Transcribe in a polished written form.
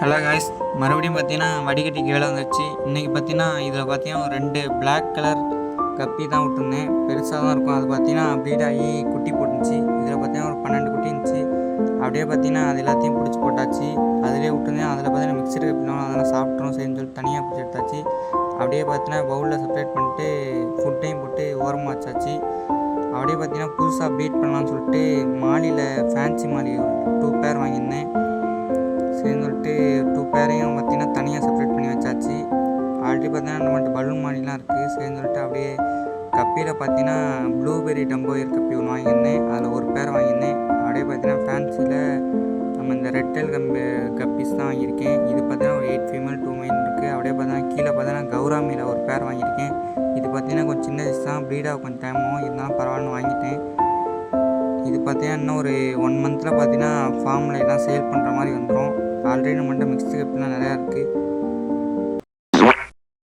Hello guys, மறுபடியும் பார்த்தீங்கன்னா வடிகட்டிக்கு வேலை வந்துச்சு. இன்றைக்கி பார்த்தீங்கன்னா இதில் பார்த்தீங்கன்னா ஒரு 2 பிளாக் கலர் கப்பி தான் விட்டுருந்தேன். பெருசாக தான் இருக்கும். அது பார்த்தீங்கன்னா ப்ரீட் ஆகி குட்டி போட்டுருந்துச்சு. இதில் பார்த்தீங்கன்னா ஒரு 12 குட்டி இருந்துச்சு. அப்படியே பார்த்தீங்கன்னா அது எல்லாத்தையும் பிடிச்சி போட்டாச்சு. அதிலே விட்டுருந்தேன். அதில் பார்த்தீங்கன்னா மிக்சடு கப்பினோம், அதெல்லாம் சாப்பிட்றோம் சரின்னு சொல்லிட்டு தனியாக பிடிச்சி எடுத்தாச்சு. அப்படியே பார்த்தீங்கன்னா பவுலில் செப்பரேட் பண்ணிட்டு ஃபுட்டையும் போட்டு ஓரமாக வச்சாச்சு. அப்படியே பார்த்தீங்கன்னா புதுசாக ப்ரீட் பண்ணலான்னு சொல்லிட்டு மாலியில் ஃபேன்சி மாலி 2 பேர் வாங்கியிருந்தேன். சரின்னு சொல்லிட்டு 2 பேரையும் பார்த்தீங்கன்னா தனியாக செப்பரேட் பண்ணி வச்சாச்சு. ஆல்ரெடி பார்த்தீங்கன்னா நம்மள்ட்ட பலூன் மாடிலாம் இருக்குது. சரின்னு சொல்லிட்டு அப்படியே கப்பியில் பார்த்தீங்கன்னா ப்ளூபெர்ரி டம்போயர் கப்பி ஒன்று வாங்கியிருந்தேன். அதில் ஒரு பேர் வாங்கியிருந்தேன். அப்படியே பார்த்தீங்கன்னா ஃபேன்சியில் நம்ம இந்த ரெட் டெயில் கப்பீஸ் தான் வாங்கியிருக்கேன். இது பார்த்தீங்கன்னா ஒரு 8 ஃபீமேல் 2 மெயில் இருக்குது. அப்படியே பார்த்தீங்கன்னா கீழே பார்த்தீங்கன்னா கௌராமியில் ஒரு பேர் வாங்கியிருக்கேன். இது பார்த்தீங்கன்னா கொஞ்சம் சின்ன சைஸ் தான், ப்ரீடாக கொஞ்சம் டைம் ஆகும், இருந்தாலும் பரவாயில்லன்னு வாங்கிட்டேன். இது பார்த்தீங்கன்னா இன்னும் ஒரு 1 மந்தில் பார்த்தீங்கன்னா ஃபார்மில் எல்லாம் சேல் பண்ணுற மாதிரி வந்துடும். ஆல்ரெடி நம்மள்ட்ட மிக்ஸ்டு கப்பிலாம் நிறையா இருக்குது.